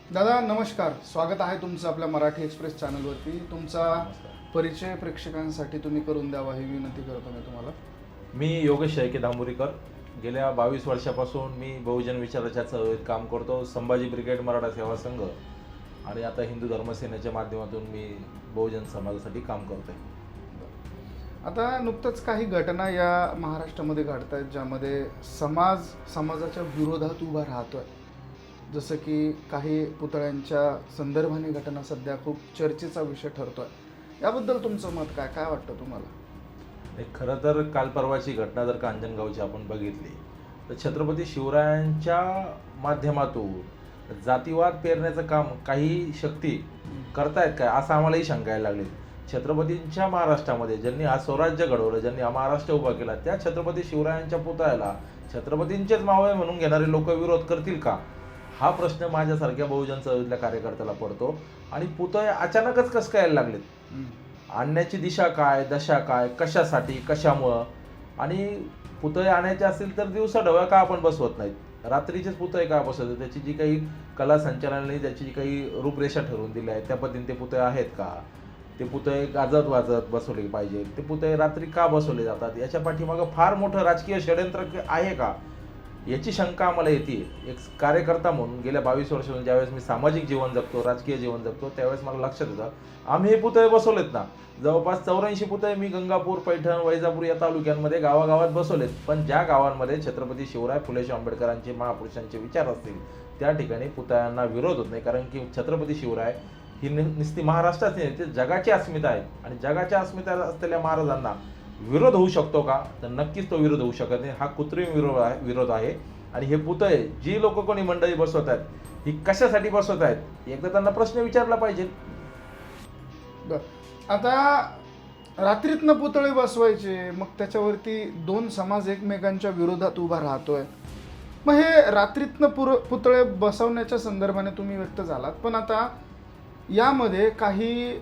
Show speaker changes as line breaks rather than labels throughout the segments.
दादा नमस्कार, स्वागत आहे तुमचं आपल्या मराठी एक्सप्रेस चॅनलवरती. तुमचा परिचय प्रेक्षकांसाठी तुम्ही करून द्यावा ही विनंती करतो मी तुम्हाला.
मी योगेश शेळके दांबुरीकर. गेल्या 22 वर्षापासून मी बहुजन विचाराच्या चळवळीत काम करतो. संभाजी ब्रिगेड मराठा सेवा संघ आणि आता हिंदू धर्मसेनेच्या माध्यमातून मी बहुजन समाजासाठी काम करतोय.
आता नुकतंच काही घटना या महाराष्ट्रामध्ये घडत आहेत ज्यामध्ये समाजाच्या विरोधात उभा राहतोय. जसं की काही पुतळ्यांच्या संदर्भाने घटना सध्या खूप चर्चेचा विषय ठरतोय. याबद्दल तुमचं मत काय काय वाटतं तुम्हाला?
खरं तर काल परवाची घटना जर का अंजनगावची आपण बघितली तर छत्रपती शिवरायांच्या माध्यमातून जातीवाद पेरण्याचं काम काही शक्ती करतायत काय असं आम्हालाही शंका यायला लागली. छत्रपतींच्या महाराष्ट्रामध्ये ज्यांनी हा स्वराज्य घडवलं, ज्यांनी हा महाराष्ट्र उभा केला, त्या छत्रपती शिवरायांच्या पुतळ्याला छत्रपतींचेच मावळे म्हणून घेणारे लोक विरोध करतील का, हा प्रश्न माझ्यासारख्या बहुजन चळवळीतल्या कार्यकर्त्याला पडतो. आणि पुतळे अचानकच कसं काय यायला लागलेत, आणण्याची दिशा काय, दशा काय, कशासाठी, कशामुळं? आणि पुतळे आणायचे असतील तर दिवसा ढवळ्या का आपण बसवत नाहीत, रात्रीचेच पुतळे का बसवतात? त्याची जी काही कला संचालनाने त्याची जी काही रूपरेषा ठरवून दिली आहे त्या पद्धतीने ते पुतळे आहेत का? ते पुतळे गाजत वाजत बसवले पाहिजे, ते पुतळे रात्री का बसवले जातात? याच्या पाठीमागं फार मोठं राजकीय षड्यंत्र आहे का, याची शंका आम्हाला येते. एक कार्यकर्ता म्हणून गेल्या 22 वर्षापासून ज्यावेळेस मी सामाजिक जीवन जगतो, राजकीय जीवन जगतो, त्यावेळेस मला लक्षात येतं आम्ही हे पुतळे बसवलेत ना. जवळपास 84 पुतळे मी गंगापूर, पैठण, वैजापूर या तालुक्यांमध्ये गावागावात बसवलेत. पण ज्या गावांमध्ये छत्रपती शिवराय फुले आंबेडकरांचे, महापुरुषांचे विचार असतील त्या ठिकाणी पुतळ्यांना विरोध होत नाही. कारण की छत्रपती शिवराय ही नुसती महाराष्ट्रात नाही, ते जगाची अस्मिता आहे. आणि जगाच्या अस्मिता असलेल्या महाराजांना विरोध होऊ शकतो का? तर नक्कीच तो विरोध होऊ शकत नाही. हा कृत्रिम विरोध आहे. आणि हे पुतळे जी लोक कोणी मंडळी बसवत आहेत ही कशासाठी बसवत आहेत, एकदा त्यांना प्रश्न विचारला पाहिजे.
आता रात्रीतनं पुतळे बसवायचे, मग त्याच्यावरती दोन समाज एकमेकांच्या विरोधात उभा राहतोय. मग हे रात्रीतनं पुतळे बसवण्याच्या संदर्भाने तुम्ही व्यक्त झालात, पण आता यामध्ये काही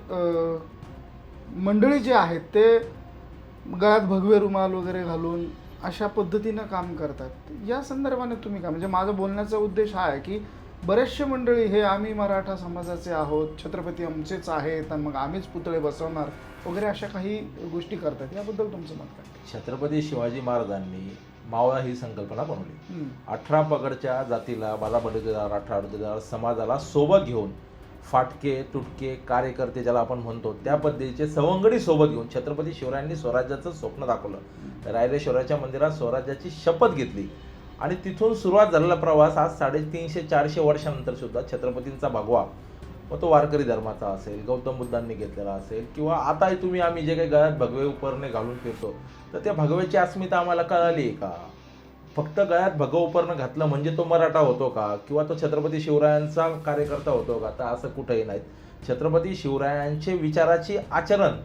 मंडळी जे आहेत ते गळ्यात भगवे रुमाल वगैरे घालून अशा पद्धतीनं काम करतात. या संदर्भाने तुम्ही काय, म्हणजे माझा बोलण्याचा उद्देश हा आहे की बरेचसे मंडळी हे आम्ही मराठा समाजाचे आहोत, छत्रपती आमचेच आहेत आणि मग आम्हीच पुतळे बसवणार वगैरे अशा काही गोष्टी करतात. याबद्दल तुमचं मत काय?
छत्रपती शिवाजी महाराजांनी मावळा ही संकल्पना बनवली. 18 पगडच्या जातीला, 12 बलुतेदार, 18 अडुतेदार समाजाला सोबत घेऊन फाटके तुटके कार्यकर्ते ज्याला आपण म्हणतो त्या पद्धतीचे सवंगडी सोबत घेऊन छत्रपती शिवरायांनी स्वराज्याचं स्वप्न दाखवलं. रायरेश्वराच्या मंदिरात स्वराज्याची शपथ घेतली आणि तिथून सुरुवात झालेला प्रवास आज 350-400 वर्षानंतर सुद्धा छत्रपतींचा भगवा, मग तो वारकरी धर्माचा असेल, गौतम बुद्धांनी घेतलेला असेल, किंवा आता तुम्ही आम्ही जे काही गळ्यात भगवे उपरणे घालून फिरतो तर त्या भगव्याची अस्मिता आम्हाला कळाली आहे का? फक्त गळ्यात भगव उपरणं घातलं म्हणजे तो मराठा होतो का, किंवा तो छत्रपती शिवरायांचा कार्यकर्ता होतो का? तर असं कुठंही नाही. छत्रपती शिवरायांचे विचाराची आचरण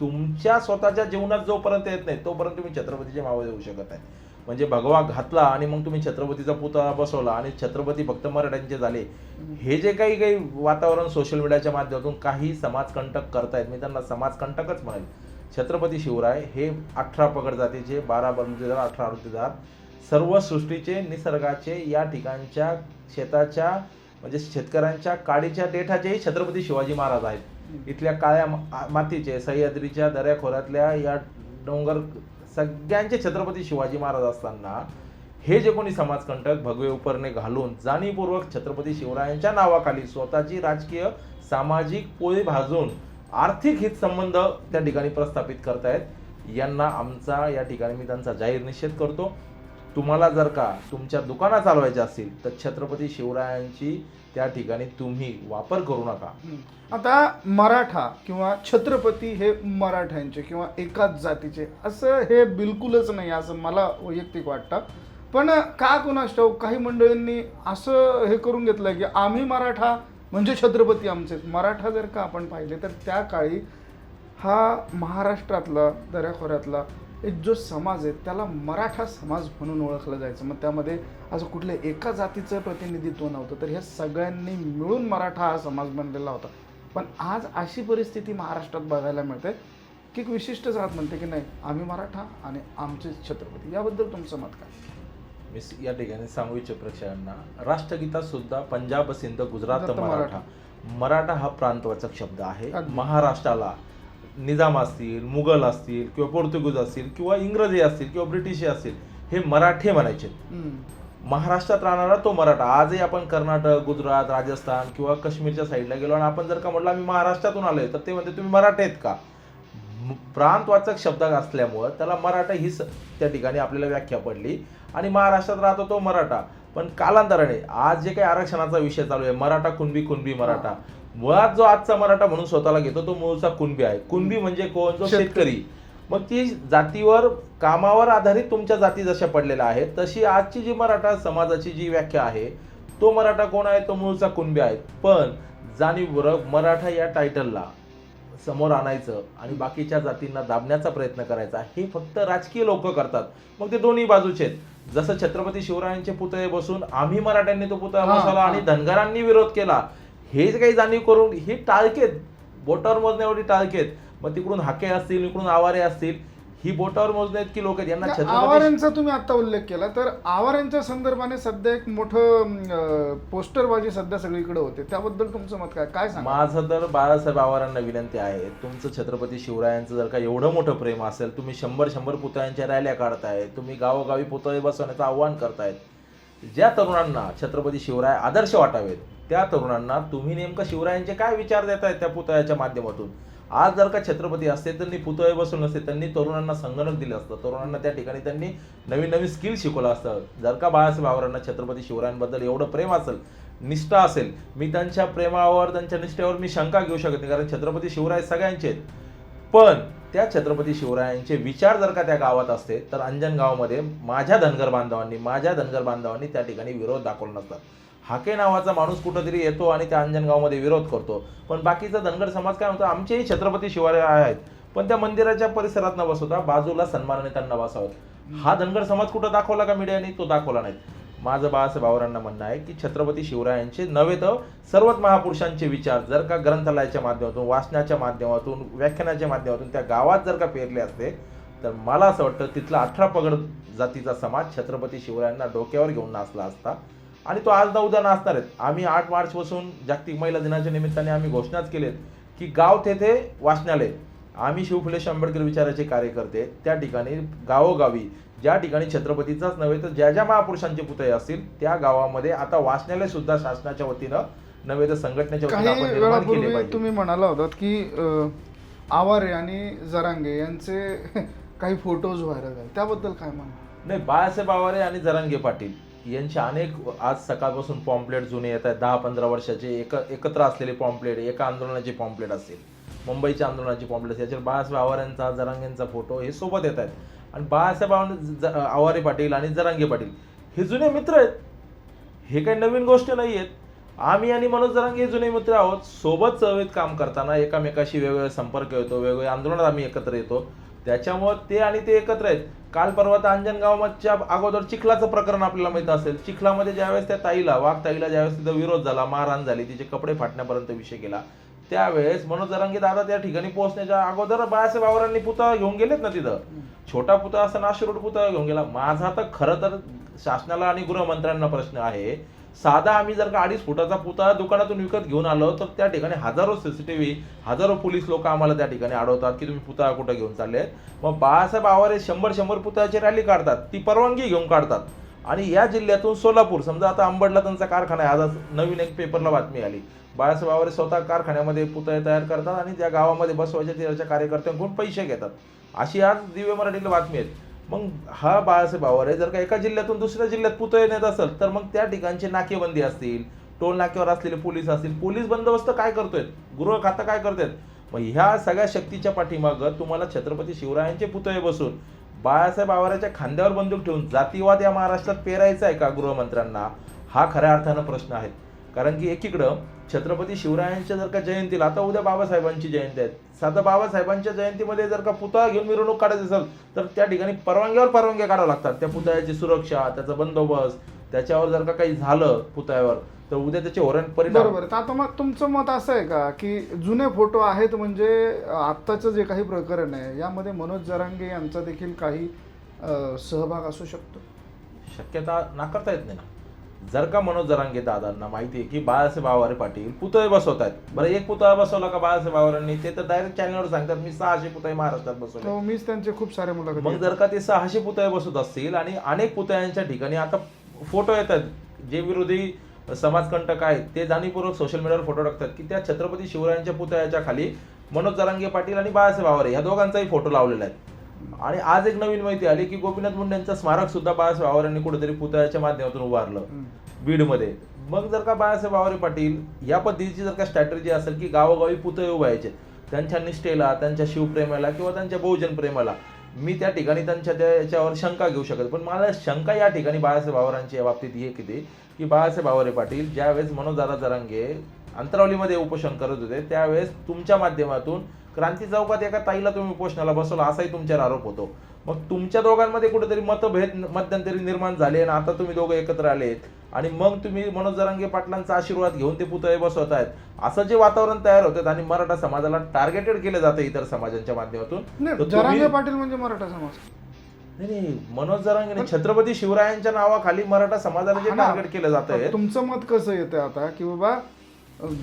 तुमच्या स्वतःच्या जीवनात जोपर्यंत येत नाही तोपर्यंत तुम्ही छत्रपतीचे मावळे देऊ शकत नाही. म्हणजे भगवा घातला आणि मग तुम्ही छत्रपतीचा पुतळा बसवला आणि छत्रपती फक्त मराठ्यांचे झाले, हे जे काही वातावरण सोशल मीडियाच्या माध्यमातून काही समाजकंटक करतायत, मी त्यांना समाजकंटकच म्हणेल. छत्रपती शिवराय हे 18 पगड जातीचे, 12 बलुतेदार, 18 अडुतेदार, सर्व सृष्टीचे, निसर्गाचे, या ठिकाणच्या शेताच्या म्हणजे शेतकऱ्यांच्या काडीच्या देठाचेही छत्रपती शिवाजी महाराज आहेत. इथल्या काळ्या मातीचे, सह्याद्रीच्या दऱ्याखोऱ्यातल्या या डोंगर सगळ्यांचे छत्रपती शिवाजी महाराज असताना हे जे कोणी समाजकंटक भगवे उपरणे घालून जाणीवपूर्वक छत्रपती शिवरायांच्या नावाखाली स्वतःची राजकीय सामाजिक पोळी भाजून आर्थिक हित संबंध त्या ठिकाणी प्रस्थापित करतायत, यांना आमचा या ठिकाणी मी त्यांचा जाहीर निषेध करतो. तुम्हाला जर का तुमच्या दुकानात चालवायच्या असतील तर छत्रपती शिवरायांची त्या ठिकाणी तुम्ही वापर करू नका.
आता मराठा किंवा छत्रपती हे मराठ्यांचे किंवा एकाच जातीचे असं हे बिलकुलच नाही असं मला वैयक्तिक वाटतं. पण का कुणास ठाऊक काही मंडळींनी असं हे करून घेतलं की आम्ही मराठा म्हणजे छत्रपती आमचेच. मराठा जर का आपण पाहिले तर त्या काळी हा महाराष्ट्रातला दऱ्याखोऱ्यातला एक जो समाज आहे त्याला मराठा समाज म्हणून ओळखलं जायचं. मग त्यामध्ये असं कुठल्या एका जातीचं प्रतिनिधित्व नव्हतं, तर ह्या सगळ्यांनी मिळून मराठा हा समाज बनलेला होता. पण आज अशी परिस्थिती महाराष्ट्रात बघायला मिळते की एक विशिष्ट जात म्हणते की नाही आम्ही मराठा आणि आमचेच छत्रपती. याबद्दल तुमचं मत काय?
मी या ठिकाणी सांगू इच्छितो प्रेक्षकांना, राष्ट्रगीतात सुद्धा पंजाब, सिंध, गुजरात, मराठा. मराठा हा प्रांतवाचक शब्द आहे. महाराष्ट्राला निजाम असतील, मुघल असतील किंवा पोर्तुगीज असतील किंवा इंग्रजी असतील किंवा ब्रिटिश असतील, हे मराठे म्हणायचे. महाराष्ट्रात राहणारा तो मराठा. आजही आपण कर्नाटक, गुजरात, राजस्थान किंवा काश्मीरच्या साईडला गेलो आणि आपण जर का म्हटलं आम्ही महाराष्ट्रातून आलोय, तर ते म्हणते तुम्ही मराठे आहेत का. प्रांतवाचक शब्द असल्यामुळं त्याला मराठा ही त्या ठिकाणी आपल्याला व्याख्या पडली आणि महाराष्ट्रात राहतो तो मराठा. पण कालांतराने आज जे काही आरक्षणाचा विषय चालू आहे, मराठा कुणबी, कुणबी मराठा, मुळात जो आजचा मराठा म्हणून स्वतःला घेतो तो मूळचा कुणबी आहे. कुणबी म्हणजे कोण, जो शेतकरी. मग ती जातीवर, कामावर आधारित तुमच्या जाती जशा पडलेल्या आहेत, तशी आजची जी मराठा समाजाची जी व्याख्या आहे, तो मराठा कोण आहे, तो मूळचा कुणबी आहे. पण जाणीवपूर्वक मराठा या टायटलला समोर आणायचं आणि बाकीच्या जातींना दाबण्याचा प्रयत्न करायचा, हे फक्त राजकीय लोक करतात. मग ते दोन्ही बाजूचे आहेत. जसं छत्रपती शिवरायांचे पुतळे बसून आम्ही मराठ्यांनी तो पुतळा बसवला आणि धनगरांनी विरोध केला, हे काही जाणीव करून हे टाळकेत, बोटावर मोजण्या एवढी टाळकेत. मग तिकडून हाके असतील, इकडून आवारे असतील, ही बोटावर मोजण्या इतकी लोक आहेत. यांना
आवारांचा तुम्ही आता उल्लेख केला, तर आवारांच्या संदर्भाने सध्या एक मोठं पोस्टरबाजी सध्या सगळीकडे होते, त्याबद्दल तुमचं मत काय सांगा.
माझं तर बाळासाहेब आवारांना विनंती आहे, तुमचं छत्रपती शिवरायांचं जर का एवढं मोठं प्रेम असेल, तुम्ही 100 पुतळ्यांच्या रॅल्या काढताय, तुम्ही गावोगावी पुतळे बसवण्याचं आव्हान करतायत, ज्या तरुणांना छत्रपती शिवराय आदर्श वाटावेत, त्या तरुणांना तुम्ही नेमकं शिवरायांचे काय विचार देतायत त्या पुतळ्याच्या माध्यमातून. आज जर का छत्रपती असते, त्यांनी पुतळे बसवून नसते, त्यांनी तरुणांना संगणक दिलं असतं, तरुणांना त्या ठिकाणी त्यांनी नवीन नवीन स्किल शिकवलं असतं. जर का बाळासाहेब आवारांना छत्रपती शिवरायांबद्दल एवढं प्रेम असेल, निष्ठा असेल, मी त्यांच्या प्रेमावर, त्यांच्या निष्ठेवर मी शंका घेऊ शकत नाही, कारण छत्रपती शिवराय सगळ्यांचे आहेत. पण त्या छत्रपती शिवरायांचे विचार जर का त्या गावात असते, तर अंजन गावामध्ये माझ्या धनगर बांधवांनी त्या ठिकाणी विरोध दाखवला नसतात. हाके नावाचा माणूस कुठंतरी येतो आणि त्या अंजनगावमध्ये विरोध करतो, पण बाकीचा धनगर समाज काय म्हणतो, आमचेही छत्रपती शिवराय आहेत, पण त्या मंदिराच्या परिसरात न बसवता बाजूला सन्मानाने त्यांना बसावं. हा धनगर समाज कुठं दाखवला का मीडियाने? तो दाखवला नाही. माझं बाळासाहेब आवारांना म्हणणं आहे की छत्रपती शिवरायांचे नव्हे तर सर्वच महापुरुषांचे विचार जर का ग्रंथालयाच्या माध्यमातून, वाचनाच्या माध्यमातून, व्याख्यानाच्या माध्यमातून त्या गावात जर का पेरले असते, तर मला असं वाटतं तिथला 18 पगड जातीचा समाज छत्रपती शिवरायांना डोक्यावर घेऊन नाचला असता. आणि तो आज ना उद्या नाचणार आहेत. आम्ही 8 मार्चपासून जागतिक महिला दिनाच्या निमित्ताने आम्ही घोषणाच केलेत की गाव तेथे वाचनालय. आम्ही शिवफुले आंबेडकर विचाराचे कार्यकर्ते त्या ठिकाणी गावोगावी, ज्या ठिकाणी छत्रपतीचाच नव्हे तर ज्या ज्या महापुरुषांचे पुतळे असतील त्या गावामध्ये आता वाचनालय सुद्धा शासनाच्या वतीनं नव्हे तर संघटनेच्या वतीनं आपण निर्माण केले पाहिजे.
तुम्ही म्हणाला होतात की आवारे आणि जरांगे यांचे काही फोटोज व्हायरल आहेत, त्याबद्दल काय म्हणा?
नाही, बाळासाहेब आवारे आणि जरांगे पाटील यांचे अनेक आज सकाळपासून पॉम्पलेट जुने येत आहेत, 10-15 वर्षाचे एकत्र असलेले पॉम्पलेट, एका आंदोलनाचे पॉम्पलेट असतील, मुंबईच्या आंदोलनाचे पॉम्पलेट, याच्यावर बाळासाहेब आवाऱ्यांचा, जरांगेंचा फोटो हे सोबत येत आहेत. आणि बाळासाहेब आवारे पाटील आणि जरांगे पाटील हे जुने मित्र आहेत, हे काही नवीन गोष्ट नाही आहेत. आम्ही आणि मनोज जरांगे जुने मित्र आहोत. सोबत चळवळीत काम करताना एकामेकाशी वेगवेगळे संपर्क येतो, वेगवेगळे आंदोलनात आम्ही एकत्र येतो, त्याच्यामुळे ते आणि ते एकत्र आहेत. काल परवा अंजनगावच्या अगोदर चिखलाचं प्रकरण आपल्याला माहित असेल. चिखलामध्ये ज्यावेळेस त्या ताईला, वाघ ताईला ज्यावेळेस तिथं विरोध झाला, मारहाण झाली, तिचे कपडे फाटण्यापर्यंत विषय गेला, त्यावेळेस मनोज जरांगे दादा त्या ठिकाणी पोहोचण्याच्या अगोदर बाळासाहेब आवारांनी पुतळा घेऊन गेलेत ना, तिथं छोटा पुतळा असं नाशिरोड पुतळा घेऊन गेला. माझा तर खरं तर शासनाला आणि गृहमंत्र्यांना प्रश्न आहे, साधा आम्ही जर का 2.5 फुटाचा पुतळा दुकानातून विकत घेऊन आलो तर त्या ठिकाणी हजारो CCTV, हजारो पोलीस लोक आम्हाला त्या ठिकाणी अडवतात की तुम्ही पुतळा कुठं घेऊन चालले. मग बाळासाहेब आवारे 100 पुतळ्याची रॅली काढतात, ती परवानगी घेऊन काढतात. आणि या जिल्ह्यातून सोलापूर, समजा आता अंबडला त्यांचा कारखाना आहे, आज नवीन एक पेपरला बातमी आली, बाळासाहेब आवारे स्वतः कारखान्यामध्ये पुतळे तयार करतात आणि त्या गावामध्ये बसवायच्या तिच्या कार्यकर्त्यांकडून पैसे घेतात, अशी आज दिव्य मराठीला बातमी आहे. मग हा बाळासाहेब आवारे जर का एका जिल्ह्यातून दुसऱ्या जिल्ह्यात पुतळे नेत असेल, तर मग त्या ठिकाणचे नाकेबंदी असतील, टोल नाक्यावर असलेले पोलीस असतील, पोलीस बंदोबस्त काय करतोय, गृह खातं काय करतोय. मग ह्या सगळ्या शक्तीच्या पाठीमागं तुम्हाला छत्रपती शिवरायांचे पुतळे बसून बाळासाहेब आवाराच्या खांद्यावर बंदूक ठेवून जातीवाद या महाराष्ट्रात पेरायचा आहे का गृहमंत्र्यांना? हा खऱ्या अर्थानं प्रश्न आहे. कारण की एकीकडं छत्रपती शिवरायांच्या जर का जयंतीला, आता उद्या बाबासाहेबांची जयंती आहे, साधा बाबासाहेबांच्या जयंतीमध्ये जर का पुतळा घेऊन मिरवणूक काढायची असेल तर त्या ठिकाणी परवानग्या काढाव्या लागतात. त्या पुतळ्याची सुरक्षा, त्याचा बंदोबस्त, त्याच्यावर जर का काही झालं पुतळ्यावर तर उद्या त्याचे होरण परिणाम.
बरोबर. आता मग तुमचं मत असं आहे का की जुने फोटो आहेत म्हणजे आत्ताचं जे काही प्रकरण आहे यामध्ये मनोज जरांगे यांचा देखील काही सहभाग असू शकतो?
शक्यता नाकारता येत नाही ना. जर का मनोज जरांगे दादांना माहिती आहे की बाळासाहेब आवारे पाटील पुतळे बसवत आहेत, बरं एक पुतळा बसवला का बाळासाहेब आवारांनी, ते तर डायरेक्ट चॅनलवर सांगतात मी 600 पुतळे महाराष्ट्रात बसवले.
हो, मीच त्यांचे खूप सारे
मग
मुलाखती
जर का ते 600 पुतळे बसवत असतील आणि अनेक पुतळ्यांच्या ठिकाणी आता फोटो येतात, जे विरोधी समाजकंटक आहेत ते जाणीवपूर्वक सोशल मीडियावर फोटो टाकतात की त्या छत्रपती शिवरायांच्या पुतळ्याच्या खाली मनोज जरांगे पाटील आणि बाळासाहेब आवारे ह्या दोघांचाही फोटो लावलेला आहे. आणि आज एक नवीन माहिती आली की गोपीनाथ मुंडेंचं स्मारक सुद्धा बाळासाहेब आवारांनी कुठेतरी पुतळ्याच्या माध्यमातून उभारलं बीडमध्ये. मग जर का बाळासाहेब आवारे पाटील या पद्धतीची जर का स्ट्रॅटेजी असेल की गावोगावी पुतळे उभारायचे, त्यांच्या निष्ठेला, त्यांच्या शिवप्रेमाला किंवा त्यांच्या बहुजन प्रेमाला, मी त्या ठिकाणी त्यांच्या त्याच्यावर शंका घेऊ शकत. पण मला शंका या ठिकाणी बाळासाहेब आवारांची या बाबतीत ही किती की बाळासाहेब आवारे पाटील ज्यावेळेस मनोज दादा जरांगे अंतरावलीमध्ये उपोषण करत होते त्यावेळेस तुमच्या माध्यमातून क्रांती चौकात एका ताईला तुम्ही उपोषणाला बसवला असाही तुमच्यावर आरोप होतो. मग तुमच्या दोघांमध्ये कुठेतरी मतभेद मध्यंतरी निर्माण झाले आणि आता तुम्ही दोघं एकत्र आलेत आणि मग तुम्ही मनोज जरांगे पाटलांचा आशीर्वाद घेऊन ते पुतळे बसवत आहेत, असं जे वातावरण तयार होतं आणि मराठा समाजाला टार्गेटेड केलं जातं इतर समाजांच्या माध्यमातून. तर
जरांगे पाटील म्हणजे मराठा समाज
नाही, मनोज जरांगे छत्रपती शिवरायांच्या नावाखाली मराठा समाजाला जे टार्गेट केलं जातंय.
तुमचं मत कसं येतं आता की बाबा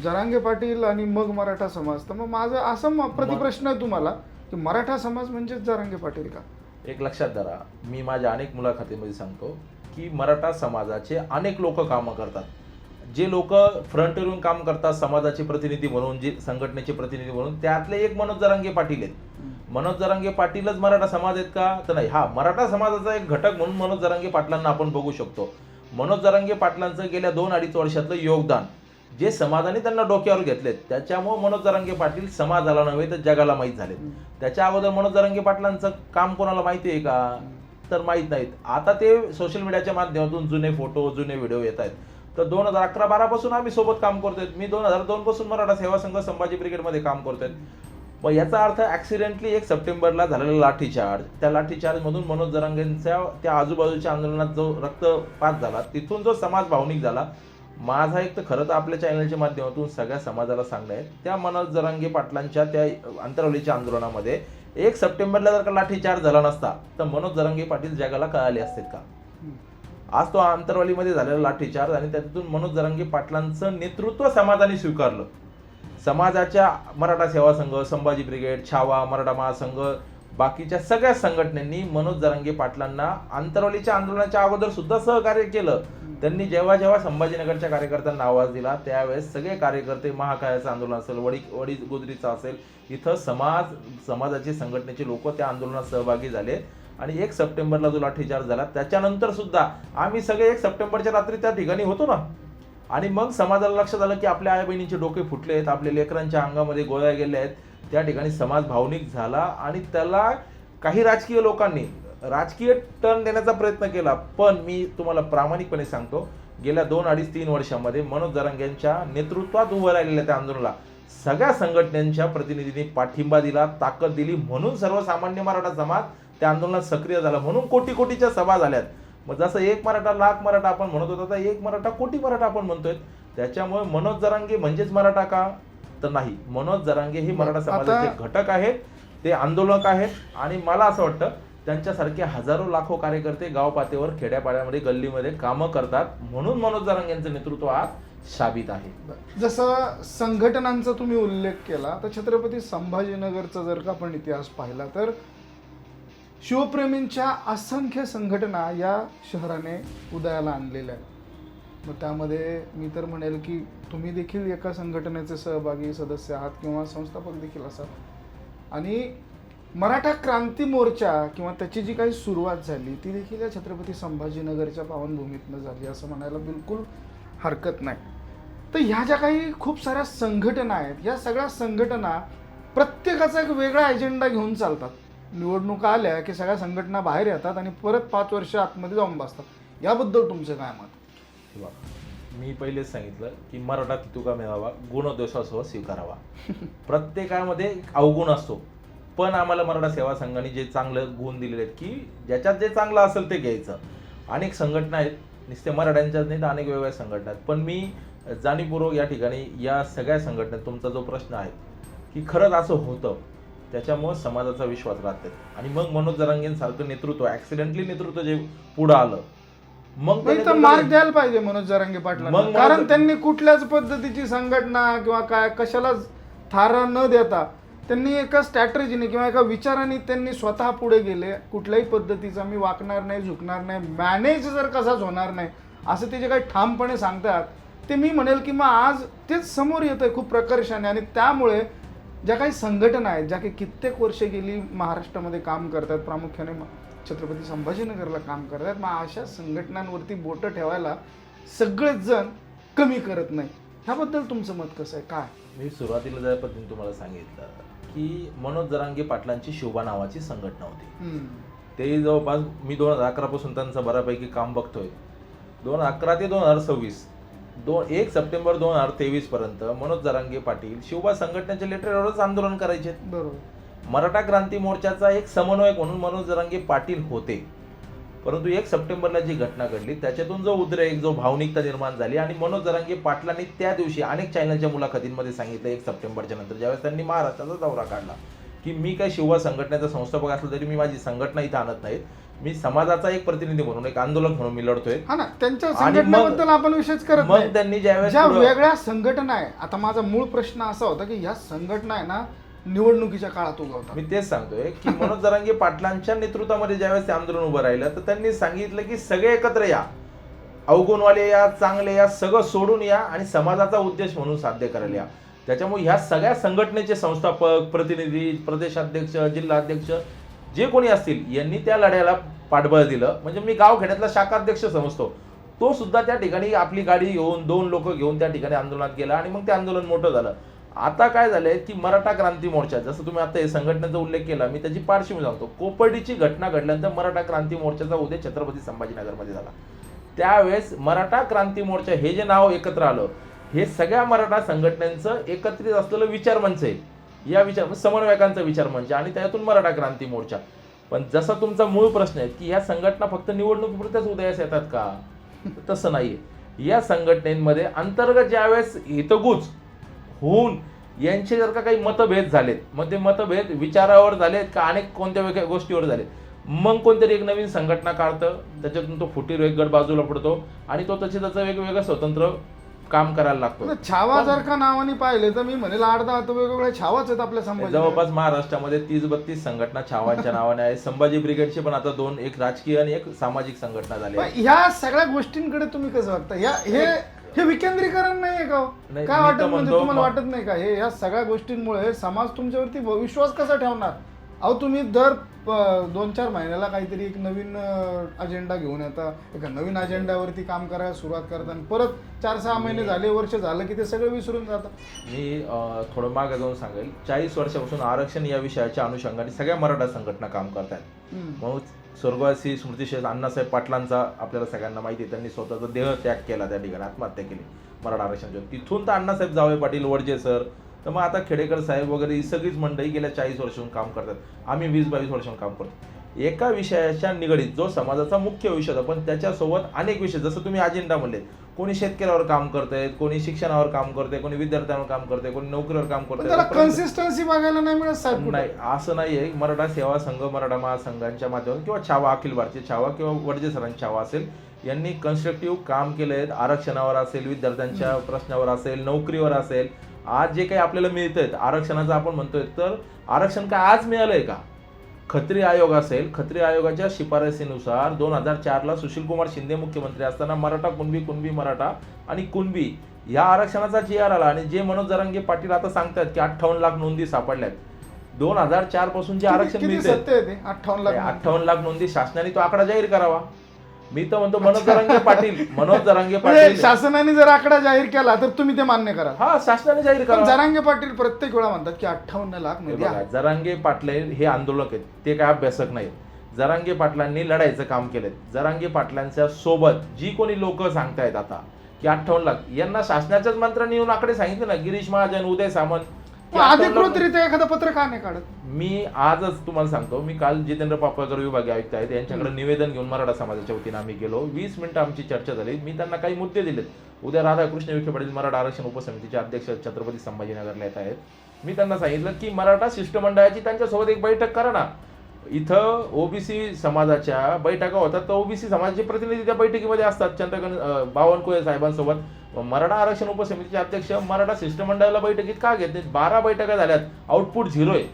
जरांगे पाटील आणि मग मराठा समाज, तर मग माझं असं प्रतिप्रश्न आहे तुम्हाला की मराठा समाज म्हणजेच जरांगे पाटील का?
एक लक्षात धरा, मी माझ्या अनेक मुलाखतीमध्ये सांगतो की मराठा समाजाचे अनेक लोक कामं करतात. जे लोक फ्रंटवरून काम करतात समाजाचे प्रतिनिधी म्हणून, जे संघटनेचे प्रतिनिधी म्हणून, त्यातले एक मनोज जरांगे पाटील आहेत. मनोज जरांगे पाटीलच मराठा समाज आहेत का? तर नाही. हा, मराठा समाजाचा एक घटक म्हणून मनोज जरांगे पाटलांना आपण बघू शकतो. मनोज जरांगे पाटलांचं गेल्या 2-2.5 वर्षातलं योगदान जे समाजाने त्यांना डोक्यावर घेतलेत, त्याच्यामुळे मनोज जरांगे पाटील समाजाला नव्हे तर जगाला माहीत झालेत. त्याच्या अगोदर मनोज जरांगे पाटलांचं काम कोणाला माहिती आहे का? तर माहीत नाहीत. आता ते सोशल मीडियाच्या माध्यमातून जुने फोटो, जुने व्हिडिओ येत आहेत. तर 2011-12 पासून आम्ही सोबत काम करतोय. मी 2002 पासून मराठा सेवा संघ संभाजी ब्रिगेडमध्ये काम करतोय. मग याचा अर्थ ऍक्सिडेंटली 1 सप्टेंबरला झालेला लाठीचार्ज, त्या लाठीचार्ज मधून मनोज जरांगेंच्या त्या आजूबाजूच्या आंदोलनात जो रक्तपात झाला, तिथून जो समाज भावनिक झाला, माझा एक तर खरं तर आपल्या चॅनलच्या माध्यमातून सगळ्या समाजाला सांगणं आहे, त्या मनोज जरांगे पाटलांच्या त्या अंतरावलीच्या आंदोलनामध्ये 1 सप्टेंबरला जर का लाठीचार्ज झाला नसता तर मनोज जरांगे पाटील जगाला कळाले असतील का? आज तो अंतरवालीमध्ये झालेला लाठीचार्ज आणि त्यातून मनोज जरांगे पाटलांचं नेतृत्व समाजाने स्वीकारलं. समाजाच्या मराठा सेवा संघ, संभाजी ब्रिगेड, छावा, मराठा महासंघ, बाकीच्या सगळ्या संघटनांनी मनोज जरांगे पाटलांना अंतरवालीच्या आंदोलनाच्या अगोदर सुद्धा सहकार्य केलं. त्यांनी जेव्हा जेव्हा संभाजीनगरच्या कार्यकर्त्यांना आवाज दिला त्यावेळेस सगळे कार्यकर्ते, महाकायाचं आंदोलन असेल, वडी गुजरीचं असेल, इथं समाजाचे संघटनेचे लोक त्या आंदोलनात सहभागी झाले. आणि 1 सप्टेंबरला जो लाठीचार्ज झाला त्याच्यानंतर सुद्धा आम्ही सगळे 1 सप्टेंबरच्या रात्री त्या ठिकाणी होतो ना. आणि मग समाजाला लक्षात आलं की आपल्या आई बहिणींचे डोके फुटले आहेत, आपल्या लेकरांच्या अंगामध्ये गोळ्या गेल्या आहेत. त्या ठिकाणी समाज भावनिक झाला आणि त्याला काही राजकीय लोकांनी राजकीय टर्न देण्याचा प्रयत्न केला. पण मी तुम्हाला प्रामाणिकपणे सांगतो, गेल्या 2-2.5-3 वर्षामध्ये मनोज जरांगेंच्या नेतृत्वात उभं राहिलेल्या त्या आंदोलनाला सगळ्या संघटनांच्या प्रतिनिधींनी पाठिंबा दिला, ताकद दिली. म्हणून सर्वसामान्य मराठा समाज त्या आंदोलनात सक्रिय झाला. म्हणून कोटी-कोटीच्या सभा झाल्यात. मग जसं 1 मराठा लाख मराठा आपण म्हणत होतो, तर 1 मराठा कोटी मराठा आपण म्हणतोय. त्याच्यामुळे मनोज जरांगे म्हणजेच मराठा का? तर नाही. मनोज जरांगे हे मराठा समाजाचे घटक आहेत, ते आंदोलक आहेत. आणि मला असं वाटतं त्यांच्यासारखे हजारो लाखो कार्यकर्ते गाव पातळीवर, खेड्यापाड्यामध्ये, गल्लीमध्ये कामं करतात. म्हणून मनोज जरांगेंचं नेतृत्व आज शाबित आहे.
जसं संघटनांचा तुम्ही उल्लेख केला, तर छत्रपती संभाजीनगरचा जर का आपण इतिहास पाहिला तर शिवप्रेमींच्या असंख्य संघटना या शहराने उदयाला आणलेल्या आहेत. मग त्यामध्ये मी तर म्हणेल की तुम्ही देखील एका संघटनेचे सहभागी सदस्य आहात किंवा संस्थापक देखील असाल. आणि मराठा क्रांती मोर्चा किंवा त्याची जी काही सुरुवात झाली ती देखील या छत्रपती संभाजीनगरच्या पावनभूमीतनं झाली असं म्हणायला बिलकुल हरकत नाही. तर ह्या ज्या काही खूप साऱ्या संघटना आहेत, या सगळ्या संघटना प्रत्येकाचा एक वेगळा अजेंडा घेऊन चालतात. निवडणुका आल्या की सगळ्या संघटना बाहेर येतात आणि परत 5 वर्ष आतमध्ये जाऊन बसतात. याबद्दल तुमचं काय मत?
मी पहिलेच सांगितलं की मराठा तितुका मिळावा, गुणदोषासह स्वीकारावा. प्रत्येकामध्ये अवगुण असतो, पण आम्हाला मराठा सेवा संघाने जे चांगलं गुण दिलेले आहेत की ज्याच्यात जे चांगलं असेल ते घ्यायचं. अनेक संघटना आहेत, नुसते मराठ्यांच्याच नाही तर अनेक वेगवेगळ्या संघटना आहेत. पण मी जाणीवपूर्वक या ठिकाणी या सगळ्या संघटनेत तुमचा जो प्रश्न आहे की खरंच असं होतं, त्याच्यामुळे समाजाचा विश्वास राहते. आणि मग मनोज जरांगेंसारखं नेतृत्व, ॲक्सिडेंटली नेतृत्व जे पुढं आलं, मग
नाही तर मार्ग द्यायला पाहिजे मनोज जरांगे पाटलांना,
मग
कारण त्यांनी कुठल्याच पद्धतीची संघटना किंवा काय कशालाच थारा न देता त्यांनी एका स्ट्रॅटर्जीने किंवा एका विचाराने त्यांनी स्वतः पुढे गेले. कुठल्याही पद्धतीचा मी वाकणार नाही, झुकणार नाही, मॅनेज जर कसाच होणार नाही असं ते जे काही ठामपणे सांगतात ते मी म्हणेल की मग आज तेच समोर येतंय खूप प्रकर्षाने. आणि त्यामुळे ज्या काही संघटना आहेत, ज्या काही कित्येक वर्षे गेली महाराष्ट्रामध्ये काम करतात, प्रामुख्याने छत्रपती संभाजीनगरला काम करतात, मग अशा संघटनांवरती बोटं ठेवायला सगळेच जण कमी करत नाही. ह्याबद्दल तुमचं मत कसं आहे, काय?
मी सुरुवातीला ज्या पद्धतीने तुम्हाला सांगितलं की मनोज जरांगे पाटलांची शोभा नावाची संघटना होती. ते जवळपास मी 2011 पासून त्यांचं बऱ्यापैकी काम बघतोय. 2011 ते 2026 1 सप्टेंबर 2023 पर्यंत मनोज जरांगे पाटील शिवबा संघटनेच्या लेटरवरच आंदोलन करायचे.
बरोबर.
मराठा क्रांती मोर्चाचा एक समन्वयक म्हणून मनोज जरांगे पाटील होते. परंतु 1 सप्टेंबरला जी घटना घडली त्याच्यातून जो उद्रेक, जो भावनिकता निर्माण झाली आणि मनोज जरांगे पाटलांनी त्या दिवशी अनेक चॅनलच्या मुलाखतींमध्ये सांगितलं 1 सप्टेंबरच्या नंतर ज्यावेळेस त्यांनी महाराष्ट्राचा दौरा काढला की मी काय शिवबा संघटनेचा संस्थापक असलो तरी मी माझी संघटना इथं आणत नाहीत, मी समाजाचा एक प्रतिनिधी म्हणून, एक आंदोलक म्हणून मी लढतोय.
हा ना, त्यांच्या संघटनेबद्दल आपण विशेष करत
मग
नाही.
त्यांनी ज्यावेळेस
ज्या वेगळ्या संघटना आहे, आता माझा मूळ प्रश्न असा होता की ह्या संघटना आहे ना निवडणुकीच्या काळात उगवतात.
मी तेच सांगतोय की मनोज जरांगे पाटलांच्या नेतृत्वामध्ये ज्यावेळेस ते आंदोलन उभं राहिलं तर त्यांनी सांगितलं की सगळे एकत्र या, अवगुणवाले या, चांगले या, सगळं सोडून या आणि समाजाचा उद्देश म्हणून साध्य करायला या. त्याच्यामुळे ह्या सगळ्या संघटनेचे संस्थापक, प्रतिनिधी, प्रदेशाध्यक्ष, जिल्हाध्यक्ष जे कोणी असतील यांनी त्या लढ्याला पाठबळ दिलं. म्हणजे मी गावखेड्यातला शाखाध्यक्ष समजतो, तो सुद्धा त्या ठिकाणी आपली गाडी घेऊन 2 लोक घेऊन त्या ठिकाणी आंदोलनात गेला आणि मग ते आंदोलन मोठं झालं. आता काय झालंय की मराठा क्रांती मोर्चा, जसं तुम्ही आता हे संघटनेचा उल्लेख केला, मी त्याची पार्श्वभूमी सांगतो. कोपर्डीची घटना घडल्यानंतर मराठा क्रांती मोर्चाचा उदय छत्रपती संभाजीनगरमध्ये झाला. त्यावेळेस मराठा क्रांती मोर्चा हे जे नाव एकत्र आलं, हे सगळ्या मराठा संघटनांचं एकत्रित असलेलं विचारमंच आहे. या विचार समन्वयकांचा विचारमंच आणि त्यातून मराठा क्रांती मोर्चा. पण जसा तुमचा मूळ प्रश्न आहे की ह्या संघटना फक्त निवडणुकीपुरत्याच उदयास येतात का, तसं नाहीये. या संघटनेमध्ये अंतर्गत ज्यावेळेस हितगुज होऊन यांचे जर का काही मतभेद झालेत, मग ते मतभेद विचारावर झालेत का अनेक कोणत्या वेगळ्या गोष्टीवर झालेत, मग कोणतरी एक नवीन संघटना काढतं, त्याच्यातून तो फुटीर एक गट बाजूला पडतो आणि तो त्याचं वेगवेगळं स्वतंत्र काम करायला लागतो.
छावा जर का नावाने पाहिले तर मी म्हणेल 8-10 वेगवेगळ्या छावाच आहेत आपल्या संभाजी.
जवळपास महाराष्ट्रामध्ये 30-32 संघटना छावांच्या नावाने आहे. संभाजी ब्रिगेडचे पण आता 2, एक राजकीय आणि एक सामाजिक संघटना झाली.
ह्या सगळ्या गोष्टींकडे तुम्ही कसं वाटतं? हे विकेंद्रीकरण नाहीये का? काय वाटत म्हणजे तुम्हाला वाटत नाही का हे या सगळ्या गोष्टींमुळे समाज तुमच्यावरती विश्वास कसा ठेवणार? अहो तुम्ही दर 2-4 महिन्याला काहीतरी एक नवीन अजेंडा घेऊन येता, एका नवीन अजेंडावरती काम करायला सुरुवात करता आणि परत 4-6 महिने झाले, वर्ष झालं की ते सगळं विसरून जातं.
मी थोडं मागे जाऊन सांगेल, 40 वर्षापासून आरक्षण या विषयाच्या अनुषंगाने सगळ्या मराठा संघटना काम करतात. म्हणून स्वर्गवासी स्मृतिशेष अण्णासाहेब पाटलांचा आपल्याला सगळ्यांना माहिती आहे, त्यांनी स्वतःचा देह त्याग केला, त्या ठिकाणी आत्महत्या केली मराठा आरक्षणाच्या. तिथून तर अण्णासाहेब जावळे पाटील, वडजे सर, तर मग आता खेडेकर साहेब वगैरे ही सगळीच मंडळी गेल्या 40 वर्षांपासून काम करतात. आम्ही 20-22 वर्षांपासून काम करतो. एका विषयाच्या निगडीत जो समाजाचा मुख्य विषय होता, पण त्याच्यासोबत अनेक विषय, जसं तुम्ही अजेंडा म्हणले, कोणी शेतकऱ्यावर काम करतंय, कोणी शिक्षणावर काम करतंय, कोणी विद्यार्थ्यांवर काम करतंय, कोणी नोकरीवर काम करतंय.
कन्सिस्टन्सी बघायला नाही मिळत साहेब.
नाही, असं नाहीये. मराठा सेवा संघ, मराठा महासंघांच्या माध्यमातून किंवा छावा, अखिल भारतीय छावा किंवा वडजे सरांची छावा असेल, यांनी कन्स्ट्रक्टिव्ह काम केलंय. आरक्षणावर असेल, विद्यार्थ्यांच्या प्रश्नावर असेल, नोकरीवर असेल. आज जे काही आपल्याला मिळतंय आरक्षणाचं आपण म्हणतोय, तर आरक्षण काय आज मिळालंय का? खत्री आयोग असेल, खत्री आयोगाच्या शिफारसीनुसार 2004ला सुशीलकुमार शिंदे मुख्यमंत्री असताना मराठा, कुणबी मराठा आणि कुणबी या आरक्षणाचा GR आला. आणि जे मनोज जरांगे पाटील आता सांगतात की 58 लाख नोंदी सापडल्यात. 2004 पासून जे आरक्षण मिळते 58 लाख नोंदी, शासनाने तो आकडा जाहीर करावा. मी तर म्हणतो मनोज जरांगे पाटील
शासनाने जर आकडा जाहीर केला तर तुम्ही ते मान्य करा.
हा, शासनाने जाहीर करा.
जरांगे पाटील प्रत्येक वेळा म्हणतात की 58 लाख नोंदी.
जरांगे पाटील हे आंदोलक आहेत, ते काय अभ्यासक नाहीत. जरांगे पाटलांनी लढायचं काम केलंय. जरांगे पाटलांच्या सोबत जी कोणी लोक सांगतायत आता की 58 लाख, यांना शासनाच्याच मंत्र्यांनी येऊन आकडे सांगितले ना, गिरीश महाजन, उदय सामंत.
अधिकृतरित्या एखादं पत्र का नाही काढत?
मी आजच तुम्हाला सांगतो, मी काल जितेंद्र पापळकर विभागीय आयुक्त आहेत, यांच्याकडे निवेदन घेऊन मराठा समाजाच्या वतीनं आम्ही गेलो. 20 मिनिटं आमची चर्चा झाली. मी त्यांना काही मुद्दे दिलेत. उद्या राधाकृष्ण विखे पाटील मराठा आरक्षण उपसमितीचे अध्यक्ष छत्रपती संभाजीनगरला येत आहेत. मी त्यांना सांगितलं की मराठा शिष्टमंडळाची त्यांच्यासोबत एक बैठक करा ना. इथं ओबीसी समाजाच्या बैठका होतात, तर ओबीसी समाजाचे प्रतिनिधी त्या बैठकीमध्ये असतात. चंद्रकांत बावनकुळे साहेबांसोबत मराठा आरक्षण उपसमितीचे अध्यक्ष मराठा शिष्टमंडळाला बैठकीत का घेत नाहीत? 12 बैठका झाल्यात, आउटपुट 0 आहे.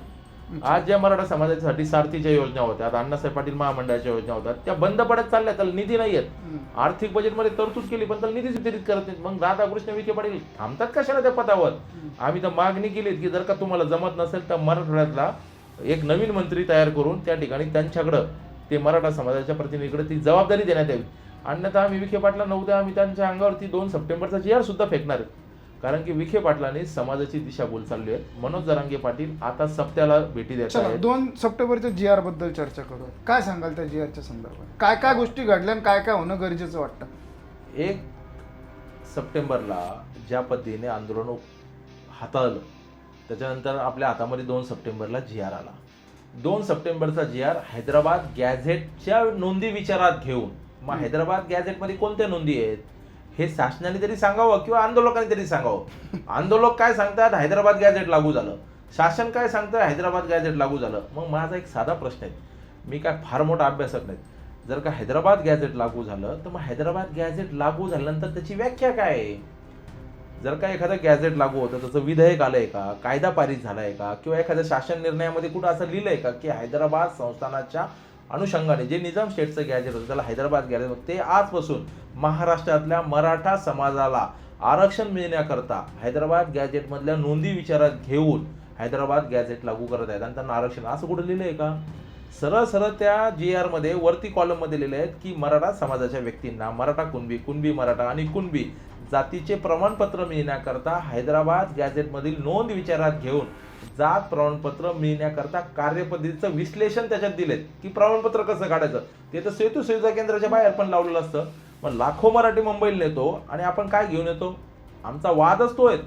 आज ज्या मराठा समाजासाठी सारथीच्या योजना होत्या, अण्णासाहेब पाटील महामंडळाच्या योजना होत्या, त्या बंद पडत चालल्या. त्याला निधी नाही आहेत. आर्थिक बजेटमध्ये तरतूद केली पण त्याला निधीच वितरित करत नाहीत. मग राधाकृष्ण विखे पाटील थांबतात कशाला त्या पदावर? आम्ही तर मागणी केली की जर का तुम्हाला जमत नसेल तर मराठवाड्यातला एक नवीन मंत्री तयार करून त्या ठिकाणी त्यांच्याकडं ते मराठा समाजाच्या प्रतिनिधीकडे ती जबाबदारी देण्यात यावी. अन्यथा आम्ही विखे पाटला नव्हत्या, आम्ही त्यांच्या अंगावरती 2 सप्टेंबरचा GR सुद्धा फेकणार आहेत. कारण की विखे पाटलांनी समाजाची दिशाभूल चालली आहे. मनोज जरांगे पाटील आता सप्त्याला भेटी देत
चला
आहेत.
2 सप्टेंबरच्या GR बद्दल चर्चा करू. काय सांगाल त्या GR च्या संदर्भात? काय काय गोष्टी घडल्या आणि काय काय होणं गरजेचं वाटतं?
1 सप्टेंबरला ज्या पद्धतीने आंदोलन हाताळलं, त्याच्यानंतर आपल्या हातामध्ये 2 सप्टेंबरला GR आला. 2 सप्टेंबरचा GR हैदराबाद गॅझेटच्या नोंदी विचारात घेऊन, मग हैदराबाद गॅझेटमध्ये कोणत्या नोंदी आहेत हे शासनाने तरी सांगावं किंवा आंदोलकांनी तरी सांगावं. आंदोलक काय सांगतात? हैदराबाद गॅझेट लागू झालं. शासन काय सांगतं? हैदराबाद गॅझेट लागू झालं. मग माझा एक साधा प्रश्न आहे, मी काय फार मोठा अभ्यासक नाही. जर का हैदराबाद गॅझेट लागू झालं तर मग हैदराबाद गॅझेट लागू झाल्यानंतर त्याची व्याख्या काय आहे? जर का एखादं गॅझेट लागू होतं, त्याचं विधेयक आलंय का, कायदा पारित झालाय का, किंवा एखाद्या शासन निर्णयामध्ये कुठं असं लिहिलंय का की हैदराबाद संस्थानाच्या अनुषंगाने जे निजाम स्टेटचं गॅझेट होतं त्याला हैदराबाद गॅझेट, ते आजपासून महाराष्ट्रातल्या मराठा समाजाला आरक्षण मिळण्याकरता हैदराबाद गॅझेटमधल्या नोंदी विचारात घेऊन हैदराबाद गॅझेट लागू करत आहेत आणि त्यांना आरक्षण, असं कुठं लिहिलंय का? सरळ सरळ त्या GR मध्ये वरती कॉलममध्ये लिहिले आहेत की मराठा समाजाच्या व्यक्तींना मराठा कुणबी, कुणबी मराठा आणि कुणबी जातीचे प्रमाणपत्र मिळण्याकरता हैदराबाद गॅझेटमधील नोंद विचारात घेऊन जात प्रमाणपत्र मिळण्याकरता कार्यपद्धतीचं विश्लेषण त्याच्यात दिलेत की प्रमाणपत्र कसं काढायचं. ते तर सेतू सुविधा केंद्राच्या बाहेर पण लावलेलं असतं. मग लाखो मराठी मुंबईला नेतो आणि आपण काय घेऊन येतो? आमचा वादच तो आहे,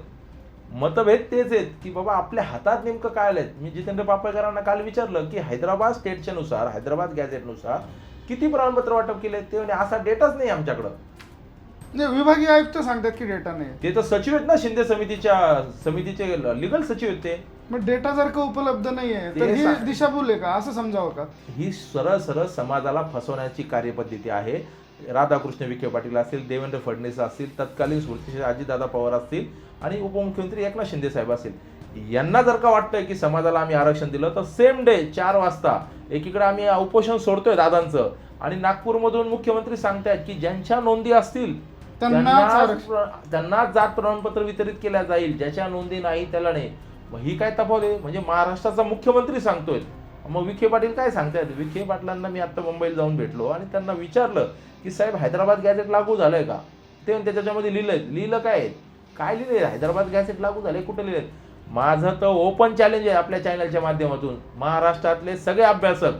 मतभेद तेच आहेत की बाबा आपल्या हातात नेमकं काय आलंय. मी जितेंद्र पापळकरांना काल विचारलं की हैदराबाद स्टेटच्या नुसार, हैदराबाद गॅझेटनुसार किती प्रमाणपत्र वाटप केले? ते म्हणजे असा डेटाच नाही आमच्याकडं.
नाही, विभागीय आयुक्त सांगतात की डेटा नाही.
ते तर सचिव आहेत ना, शिंदे समितीचे लिगल सचिव आहेत ते.
मग डेटा जर का उपलब्ध नाहीये तर ही दिशाभूल आहे का, असं समजावं का?
ही सरळ सरळ समाजाला फसवण्याची कार्यपद्धती आहे. राधाकृष्ण विखे पाटील असतील, देवेंद्र फडणवीस असतील, तत्कालीन सुरक्षित अजितदादा पवार असतील आणि उपमुख्यमंत्री एकनाथ शिंदे साहेब असतील, यांना जर का वाटतंय की समाजाला आम्ही आरक्षण दिलं तर सेम डे 4 वाजता एकीकडे आम्ही उपोषण सोडतोय दादांचं आणि नागपूरमधून मुख्यमंत्री सांगतायत की ज्यांच्या नोंदी असतील त्यांना जात प्रमाणपत्र वितरित केल्या जाईल, ज्याच्या नोंदी नाही त्याला नाही. मग ही काय तफावत आहे? म्हणजे महाराष्ट्राचा मुख्यमंत्री सांगतोय, मग विखे पाटील काय सांगतायत? विखे पाटलांना मी आता मुंबईला जाऊन भेटलो आणि त्यांना विचारलं की साहेब हैदराबाद गॅझेट लागू झालंय का? ते म्हणते त्याच्यामध्ये लिहिलं काय लिहिलंय? हैदराबाद गॅझेट लागू झालंय, कुठे लिहिलंय? माझं तर ओपन चॅलेंज आहे आपल्या चॅनलच्या माध्यमातून, महाराष्ट्रातले सगळे अभ्यासक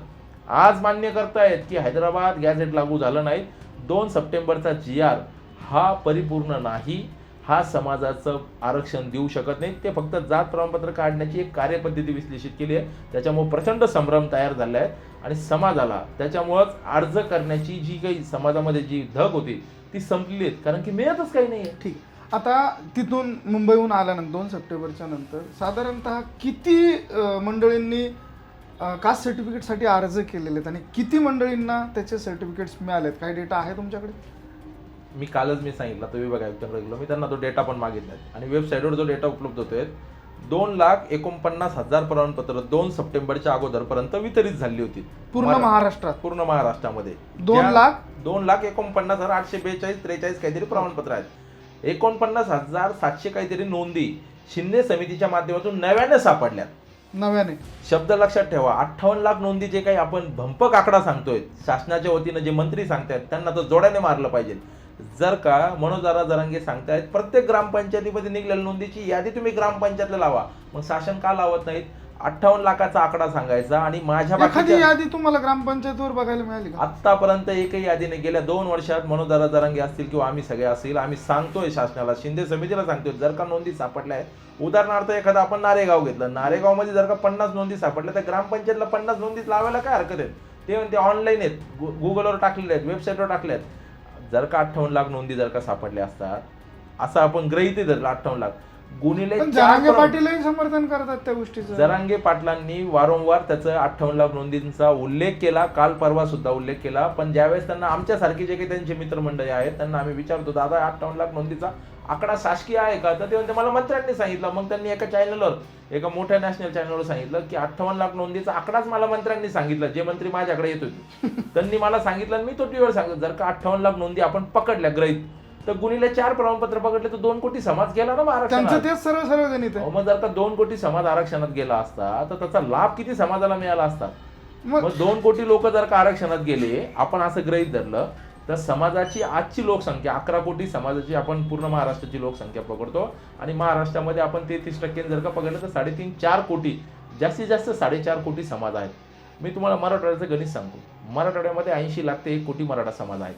आज मान्य करतायत की हैदराबाद गॅझेट लागू झालं नाही. 2 सप्टेंबरचा GR हा परिपूर्ण नाही, हा समाजाचं आरक्षण देऊ शकत नाही. ते फक्त जात प्रमाणपत्र काढण्याची एक कार्यपद्धती विश्लेषित केली आहे. त्याच्यामुळे प्रचंड संभ्रम तयार झाला आहे आणि समाजाला त्याच्यामुळेच अर्ज करण्याची जी काही समाजामध्ये जी धग होती ती संपलेली आहे, कारण की मिळतच काही नाही आहे.
ठीक. आता तिथून मुंबईहून आल्यानंतर 2 सप्टेंबरच्या नंतर साधारणतः किती मंडळींनी कास्ट सर्टिफिकेटसाठी अर्ज केलेले आहेत आणि किती मंडळींना त्याचे सर्टिफिकेट्स मिळालेत? काही डेटा आहे तुमच्याकडे?
मी कालच सांगितलं तो विभाग आयुक्तांकडे गेलो, मी त्यांना तो डेटा पण मागितला आणि वेबसाईटवर जो डेटा उपलब्ध होतोय 2,49,000 प्रमाणपत्र 2 सप्टेंबरच्या अगोदरपर्यंत वितरित झाली होती
पूर्ण महाराष्ट्रात.
पूर्ण महाराष्ट्रामध्ये
2,49,842
काहीतरी प्रमाणपत्र आहेत. 49,700 काहीतरी नोंदी शिंदे समितीच्या माध्यमातून नव्याने सापडल्यात.
नव्याने
शब्द लक्षात ठेवा. 58 लाख नोंदी जे काही आपण भंपक आकडा सांगतोय शासनाच्या वतीनं, जे मंत्री सांगतायत त्यांना तर जोड्याने मारलं पाहिजे. जर का मनोज जरांगे सांगतायत प्रत्येक ग्रामपंचायतीमध्ये निघलेल्या नोंदीची यादी तुम्ही ग्रामपंचायतला लावा, मग शासन का लावत नाहीत? 58 लाखाचा आकडा सांगायचा आणि माझ्या
एखादी यादी तुम्हाला ग्रामपंचायतीवर बघायला मिळाली का?
आतापर्यंत एकही यादीने गेल्या 2 वर्षात मनोज जरांगे असतील किंवा आम्ही सगळे असतील, आम्ही सांगतोय शासनाला, शिंदे समितीला सांगतोय, जर का नोंदी सापडल्या आहेत, उदाहरणार्थ एखादा आपण नारेगाव घेतलं, नारेगावमध्ये जर का 50 नोंदी सापडल्या तर ग्रामपंचायतला 50 नोंदी लावायला काय हरकत आहे? ते म्हणते ऑनलाईन आहेत, गुगलवर टाकलेले आहेत, वेबसाईटवर टाकले आहेत. जर का 58 लाख नोंदी जर का सापडल्या असतात, असं आपण गृहीत धरलं 58 लाख, गुणिले
पण
4
जरांगे पाटीलही समर्थन करतात त्या गोष्टीचं.
जरांगे पाटलांनी वारंवार त्याचं 58 लाख नोंदींचा उल्लेख केला, काल परवा सुद्धा उल्लेख केला. पण ज्यावेळेस त्यांना आमच्यासारखी जे काही त्यांचे मित्रमंडळी आहेत त्यांना आम्ही विचारतो, दादा 58 लाख नोंदीचा आकडा शासकीय आहे का? तर ते म्हणते मला मंत्र्यांनी सांगितलं. मग त्यांनी एका चॅनलवर, एका मोठ्या नॅशनल चॅनलवर सांगितलं की 58 लाख नोंदीचा आकडाच मला मंत्र्यांनी सांगितलं, जे मंत्री माझ्याकडे येत होते त्यांनी मला सांगितलं आणि मी तो टीव्हीवर सांगितलं. जर का 58 लाख नोंदी आपण पकडल्या ग्रहित, तर गुणिले 4 प्रमाणपत्र पकडले तर 2 कोटी समाज गेला ना महाराष्ट्रात.
त्यांचं तेच सर्व सर्व गणित आहे.
मग जर का 2 कोटी समाज आरक्षणात गेला असता तर त्याचा लाभ किती समाजाला मिळाला असता? मग 2 कोटी लोक जर का आरक्षणात गेले, आपण असं गृहीत धरलं, तर समाजाची आजची लोकसंख्या 11 कोटी समाजाची आपण पूर्ण महाराष्ट्राची लोकसंख्या पकडतो आणि महाराष्ट्रामध्ये आपण 33% जर का पकडलं तर 3.5-4 कोटी, जास्तीत जास्त 4.5 कोटी समाज आहेत. मी तुम्हाला मराठवाड्याचं गणित सांगतो. मराठवाड्यामध्ये 80 लाख ते 1 कोटी मराठा समाज आहे.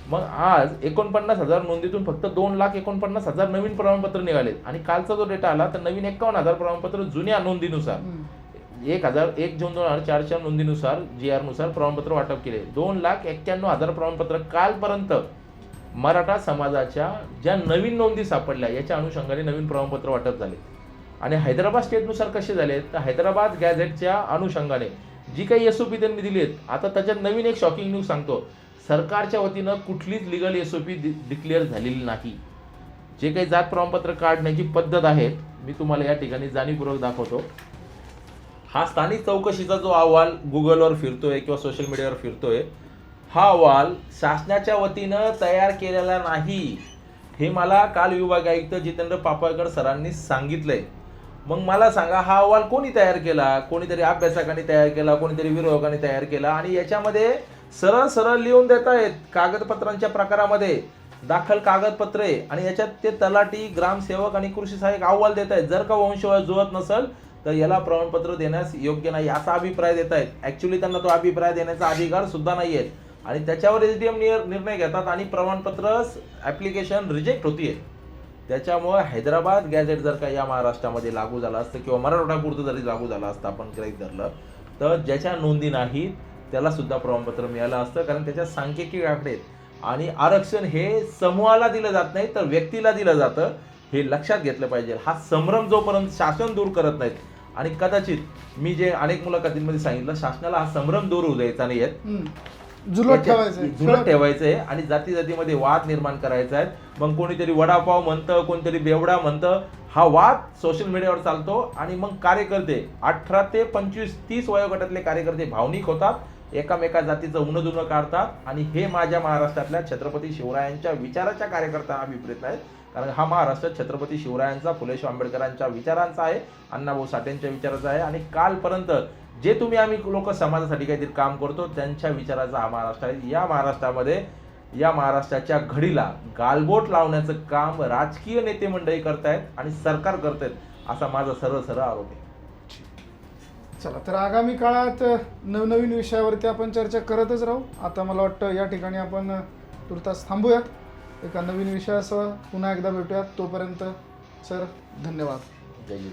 मग आज 49,000 नोंदीतून फक्त 2,49,000 नवीन प्रमाणपत्र निघाले आणि कालचा जो डेटा आला तर नवीन 51,000 प्रमाणपत्र जुन्या नोंदीनुसार 1 जून 2004च्या नोंदीनुसार GR नुसार प्रमाणपत्र वाटप केले. 2,91,000 प्रमाणपत्र कालपर्यंत मराठा समाजाच्या ज्या नवीन नोंदी सापडल्या याच्या अनुषंगाने नवीन प्रमाणपत्र वाटप झाले. आणि हैदराबाद स्टेटनुसार कसे झाले तर हैदराबाद गॅझेटच्या अनुषंगाने जी काही SOP त्यांनी दिली आहेत, आता त्याच्यात नवीन एक शॉकिंग न्यूज सांगतो. सरकारच्या वतीनं कुठलीच लिगल SOP डिक्लेअर झालेली नाही. जे काही जात प्रमाणपत्र काढण्याची पद्धत आहे मी तुम्हाला या ठिकाणी जाणीवपूर्वक दाखवतो. हा स्थानिक चौकशीचा जो अहवाल गुगलवर फिरतोय किंवा सोशल मीडियावर फिरतोय, हा अहवाल शासनाच्या वतीनं तयार केलेला नाही, हे मला काल विभाग आयुक्त जितेंद्र पापळकर सरांनी सांगितलंय. मग मला सांगा, हा अहवाल कोणी तयार केला? कोणीतरी अभ्यासकांनी तयार केला, कोणीतरी विरोधकांनी तयार केला आणि याच्यामध्ये सरळ सरळ लिहून देत आहेत कागदपत्रांच्या प्रकारामध्ये दाखल कागदपत्रे आणि याच्यात ते तलाठी, ग्रामसेवक आणि कृषी सहाय्यक अहवाल देत आहेत. जर का वंशवाद जुळत नसेल तर याला प्रमाणपत्र देण्यास योग्य नाही असा अभिप्राय देत आहेत. ऍक्च्युली त्यांना तो अभिप्राय देण्याचा अधिकार सुद्धा नाही आहे आणि त्याच्यावर SDM निर्णय घेतात आणि प्रमाणपत्र ऍप्लिकेशन रिजेक्ट होतीये. त्याच्यामुळे हैदराबाद गॅझेट जर का या महाराष्ट्रामध्ये लागू झाला असतं किंवा मराठवाड्यापुरतं जरी लागू झाला असतं आपण गृहीत धरलं, तर ज्याच्या नोंदी नाहीत त्याला सुद्धा प्रमाणपत्र मिळालं असतं, कारण त्याच्यात सांख्यिकी आकडे आहेत आणि आरक्षण हे समूहाला दिलं जात नाही तर व्यक्तीला दिलं जातं, हे लक्षात घेतलं पाहिजे. हा संभ्रम जोपर्यंत शासन दूर करत नाहीत आणि कदाचित मी जे अनेक मुलाखतींमध्ये सांगितलं, शासनाला हा संभ्रम दूर होऊ द्यायचा नाही आहे,
जुलत
ठेवायचंय आणि जाती जातीमध्ये वाद निर्माण करायचा आहे. मग कोणीतरी वडापाव म्हणतं, कोणीतरी बेवडा म्हणतं, हा वाद सोशल मीडियावर चालतो आणि मग कार्यकर्ते 18 ते 25-30 वयोगटातले कार्यकर्ते भावनिक होतात, एकामेका जातीचं उणं काढतात आणि हे माझ्या महाराष्ट्रातल्या छत्रपती शिवरायांच्या विचाराच्या कार्यकर्त्यांना विपरीत आहे. कारण हा महाराष्ट्र छत्रपती शिवरायांचा, फुले शाहू आंबेडकरांच्या विचारांचा आहे, अण्णाभाऊ साठेंच्या विचाराचा आहे आणि कालपर्यंत जे तुम्ही आम्ही लोक समाजासाठी काहीतरी काम करतो त्यांच्या विचाराचा हा महाराष्ट्र आहे. या महाराष्ट्रामध्ये, या महाराष्ट्राच्या घडीला गालबोट लावण्याचं काम राजकीय नेते मंडळी करतायत आणि सरकार करतायत असा माझा सरळ आरोप आहे.
चला, तर आगामी काळात नवनवीन विषयावरती आपण चर्चा करतच राहू. आता मला वाटतं या ठिकाणी आपण तुर्तास थांबूयात. एका नवीन विषयासह पुन्हा एकदा भेटूयात. तोपर्यंत सर धन्यवाद.
जय हिंद.